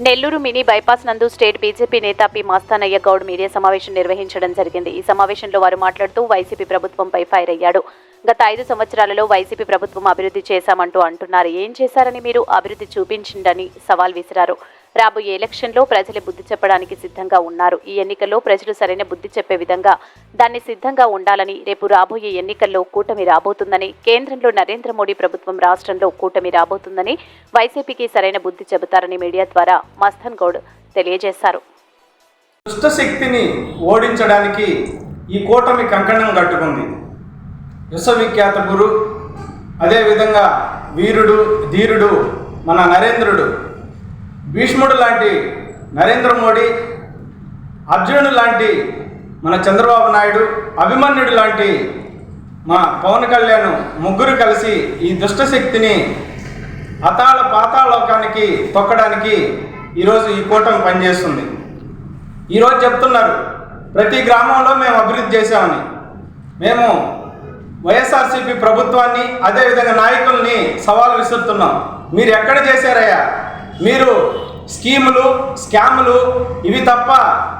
Nellore mini bypass నందు state BJP నేత P Mastanaiah Goud media సమావేశం నిర్వహించడం జరిగింది. ఈ సమావేశంలో వారు మాట్లాడుతూ వైసీపీ ప్రభుత్వంపై ఫైర్ అయ్యాడు. గత 5 సంవత్సరాలలో వైసీపీ ప్రభుత్వం అభివృద్ధి చేశామంటూ అంటున్నారు. ఏం చేశారని మీరు అభివృద్ధి చూపించిందని సవాల్ విసిరారు. రాబోయే ఎలక్షన్లో ప్రజలు బుద్ధి చెప్పడానికి సిద్ధంగా ఉన్నారు. ఈ ఎన్నికల్లో ప్రజలు సరైన బుద్ధి చెప్పే విధంగా దాన్ని సిద్ధంగా ఉండాలని, రేపు రాబోయే ఎన్నికల్లో కూటమి రాబోతుందని, కేంద్రంలో నరేంద్ర మోడీ ప్రభుత్వం, రాష్ట్రంలో కూటమి రాబోతుందని, వైసీపీకి సరైన బుద్ధి చెబుతారని మీడియా ద్వారా మస్తాన్ గౌడ్ తెలియజేశారు. దుష్టశక్తిని ఓడించడానికి ఈ కూటమి కంకణం కట్టుకుంది. విశ్వవిఖ్యాత గురు, అదేవిధంగా వీరుడు, ధీరుడు మన నరేంద్రుడు, భీష్ముడు లాంటి నరేంద్ర మోడీ, అర్జునుడు లాంటి మన చంద్రబాబు నాయుడు, అభిమన్యుడు లాంటి మా పవన్ కళ్యాణ్ ముగ్గురు కలిసి ఈ దుష్టశక్తిని అతాళ పాతాళలోకానికి తొక్కడానికి ఈరోజు ఈ కూటమి పనిచేస్తుంది. ఈరోజు చెప్తున్నారు ప్రతి గ్రామంలో మేము అభివృద్ధి చేశామని. మేము వైఎస్ఆర్సీపీ ప్రభుత్వాన్ని, అదేవిధంగా నాయకుల్ని సవాల్ విసురుతున్నాం. మీరు ఎక్కడ చేశారయ్యా? మీరు స్కీములు, స్కాములు ఇవి తప్ప,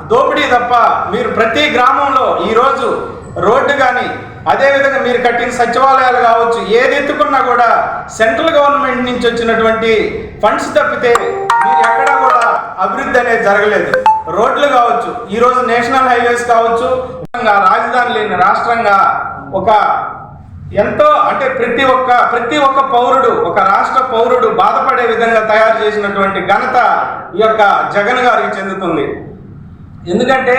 దోపిడీ తప్ప మీరు ప్రతి గ్రామంలో ఈరోజు రోడ్డు కానీ, అదేవిధంగా మీరు కట్టిన సచివాలయాలు కావచ్చు, ఏది ఎత్తుకున్నా కూడా సెంట్రల్ గవర్నమెంట్ నుంచి వచ్చినటువంటి ఫండ్స్ తప్పితే మీరు ఎక్కడా కూడా అభివృద్ధి అనేది జరగలేదు. రోడ్లు కావచ్చు, ఈరోజు నేషనల్ హైవేస్ కావచ్చు, రాజధాని లేని రాష్ట్రంగా ఒక ఎంతో అంటే ప్రతి ఒక్క పౌరుడు, ఒక రాష్ట్ర పౌరుడు బాధపడే విధంగా తయారు చేసినటువంటి ఘనత ఈ యొక్క జగన్ గారికి చెందుతుంది. ఎందుకంటే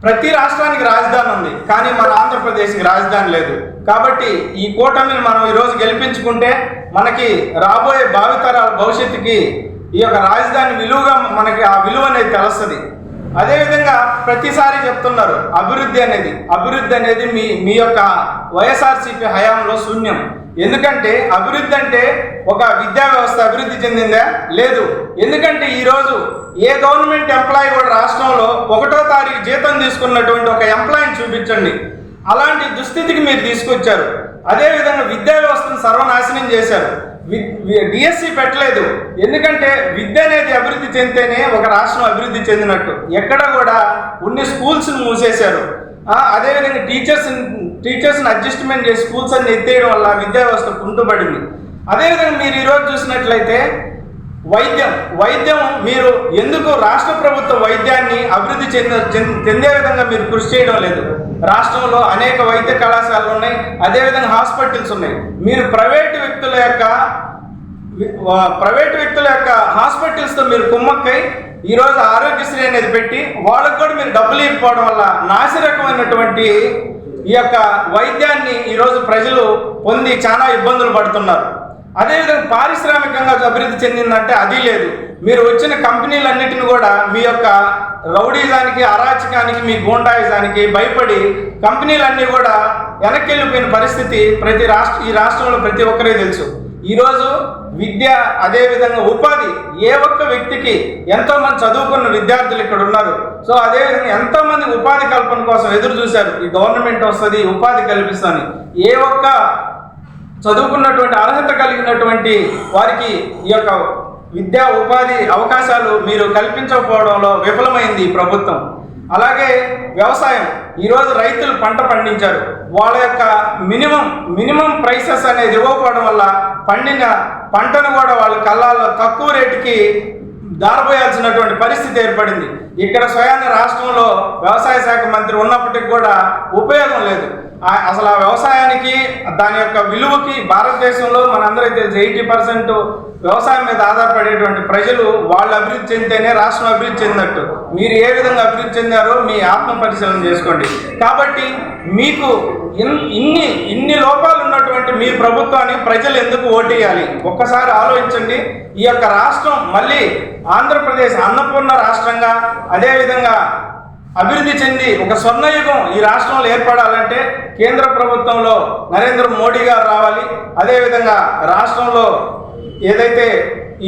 ప్రతి రాష్ట్రానికి రాజధాని ఉంది, కానీ మన ఆంధ్రప్రదేశ్కి రాజధాని లేదు. కాబట్టి ఈ కూటమిని మనం ఈరోజు గెలిపించుకుంటే మనకి రాబోయే భావితరాల భవిష్యత్తుకి ఈ యొక్క రాజధాని విలువగా మనకి ఆ విలువ అనేది తెలుస్తుంది. అదేవిధంగా ప్రతిసారి చెప్తున్నారు అభివృద్ధి అనేది మీ యొక్క వైఎస్ఆర్సీపీ హయాంలో శూన్యం. ఎందుకంటే అభివృద్ధి అంటే ఒక విద్యా వ్యవస్థ అభివృద్ధి చెందిందా? లేదు. ఎందుకంటే ఈరోజు ఏ గవర్నమెంట్ ఎంప్లాయీ కూడా రాష్ట్రంలో 1వ తారీఖు జీతం తీసుకున్నటువంటి ఒక ఎంప్లాయీని చూపించండి. అలాంటి దుస్థితికి మీరు తీసుకొచ్చారు. అదేవిధంగా విద్యా వ్యవస్థను సర్వనాశనం చేశారు. డిఎస్సి పెట్టలేదు. ఎందుకంటే విద్య అనేది అభివృద్ధి చెందితేనే ఒక రాష్ట్రం అభివృద్ధి చెందినట్టు. ఎక్కడ కూడా ఉన్ని స్కూల్స్ని మూసేశారు. అదేవిధంగా టీచర్స్ని అడ్జస్ట్మెంట్ చేసి స్కూల్స్ అన్ని ఎత్తేయడం వల్ల విద్యా వ్యవస్థ కుంటుపడింది. అదేవిధంగా మీరు ఈరోజు చూసినట్లయితే వైద్యం మీరు ఎందుకు రాష్ట్ర ప్రభుత్వ వైద్యాన్ని అభివృద్ధి చెందే విధంగా మీరు కృషి చేయడం లేదు? రాష్ట్రంలో అనేక వైద్య కళాశాలలు ఉన్నాయి, అదేవిధంగా హాస్పిటల్స్ ఉన్నాయి. మీరు ప్రైవేటు వ్యక్తుల యొక్క హాస్పిటల్స్తో మీరు కుమ్మక్కై ఈరోజు ఆరోగ్యశ్రీ అనేది పెట్టి వాళ్ళకు కూడా మీరు డబ్బులు ఇవ్వకపోవడం వల్ల నాసిరకమైనటువంటి ఈ యొక్క వైద్యాన్ని ఈరోజు ప్రజలు పొంది చాలా ఇబ్బందులు పడుతున్నారు. అదేవిధంగా పారిశ్రామికంగా అభివృద్ధి చెందిందంటే అది లేదు. మీరు వచ్చిన కంపెనీలన్నిటిని కూడా మీ యొక్క రౌడీజానికి, అరాచకానికి, మీ గూండాయిజానికి భయపడి కంపెనీలన్నీ కూడా వెనక్కి వెళ్ళిపోయిన పరిస్థితి ఈ రాష్ట్రంలో ప్రతి ఒక్కరికి తెలుసు. ఈరోజు విద్య, అదేవిధంగా ఉపాధి, ఏ ఒక్క వ్యక్తికి ఎంతోమంది చదువుకున్న విద్యార్థులు ఇక్కడ ఉన్నారు. సో అదేవిధంగా ఎంతోమంది ఉపాధి కల్పన కోసం ఎదురు చూశారు. ఈ గవర్నమెంట్ వస్తుంది, ఉపాధి కల్పిస్తుంది. ఏ ఒక్క చదువుకున్నటువంటి అర్హత కలిగినటువంటి వారికి ఈ యొక్క విద్యా ఉపాధి అవకాశాలు మీరు కల్పించకపోవడంలో విఫలమైంది ఈ ప్రభుత్వం. అలాగే వ్యవసాయం, ఈరోజు రైతులు పంట పండించారు. వాళ్ళ యొక్క మినిమం ప్రైసెస్ అనేది ఇవ్వకపోవడం వల్ల పండిన పంటను కూడా వాళ్ళ కళ్ళాల్లో తక్కువ రేటుకి దారబోయాల్సినటువంటి పరిస్థితి ఏర్పడింది. ఇక్కడ స్వయాన రాష్ట్రంలో వ్యవసాయ శాఖ మంత్రి ఉన్నప్పటికీ కూడా ఉపయోగం లేదు. అసలు ఆ వ్యవసాయానికి, దాని యొక్క విలువకి భారతదేశంలో మనందరికీ తెలుసు 80% వ్యవసాయం మీద ఆధారపడేటువంటి ప్రజలు వాళ్ళు అభివృద్ధి చెందితేనే రాష్ట్రం అభివృద్ధి చెందినట్టు. మీరు ఏ విధంగా అభివృద్ధి చెందారో మీ ఆత్మ పరిశీలన చేసుకోండి. కాబట్టి మీకు ఇన్ని లోపాలు ఉన్నటువంటి మీ ప్రభుత్వాన్ని ప్రజలు ఎందుకు ఓటేయాలి? ఒక్కసారి ఆలోచించండి. ఈ యొక్క రాష్ట్రం మళ్ళీ ఆంధ్రప్రదేశ్ అన్నపూర్ణ రాష్ట్రంగా, అదేవిధంగా అభివృద్ధి చెంది ఒక స్వర్ణయుగం ఈ రాష్ట్రంలో ఏర్పడాలంటే కేంద్ర ప్రభుత్వంలో నరేంద్ర మోడీ గారు రావాలి. అదేవిధంగా రాష్ట్రంలో ఏదైతే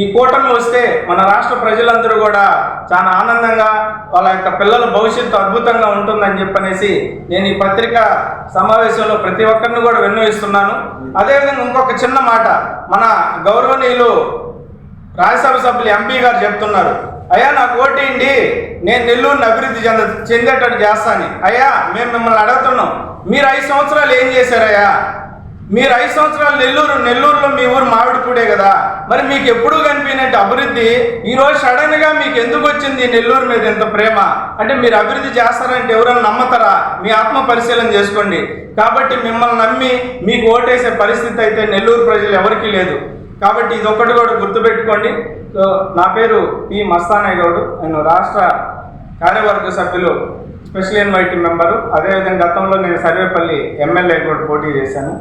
ఈ కూటమి వస్తే మన రాష్ట్ర ప్రజలందరూ కూడా చాలా ఆనందంగా వాళ్ళ యొక్క పిల్లల భవిష్యత్తు అద్భుతంగా ఉంటుందని చెప్పనేసి నేను ఈ పత్రికా సమావేశంలో ప్రతి ఒక్కరిని కూడా విన్నవిస్తున్నాను. అదేవిధంగా ఇంకొక చిన్న మాట, మన గౌరవనీయులు రాజ్యసభ సభ్యులు ఎంపీ గారు చెప్తున్నారు, అయ్యా నాకు ఓటేయండి, నేను నెల్లూరుని అభివృద్ధి చెందేటట్టు చేస్తాను. అయ్యా మేము మిమ్మల్ని అడుగుతున్నాం, మీరు 5 సంవత్సరాలు ఏం చేశారయ్యా? మీరు 5 సంవత్సరాలు నెల్లూరులో మీ ఊరు మామిడిపూడే కదా, మరి మీకు ఎప్పుడూ కనిపించినట్టు అభివృద్ధి ఈరోజు సడన్గా మీకు ఎందుకు వచ్చింది నెల్లూరు మీద ఎంత ప్రేమ? అంటే మీరు అభివృద్ధి చేస్తారంటే ఎవరైనా నమ్మతారా? మీ ఆత్మ పరిశీలన చేసుకోండి. కాబట్టి మిమ్మల్ని నమ్మి మీకు ఓటేసే పరిస్థితి అయితే నెల్లూరు ప్రజలు ఎవరికీ లేదు. కాబట్టి ఇది ఒకటి కూడా గుర్తుపెట్టుకోండి. నా పేరు పి మస్తానయ్య గౌడ్, నేను రాష్ట్ర కార్యవర్గ సభ్యులు, స్పెషల్ ఇన్వైటీ మెంబరు. అదేవిధంగా గతంలో నేను సర్వేపల్లి ఎమ్మెల్యే కూడా పోటీ చేశాను.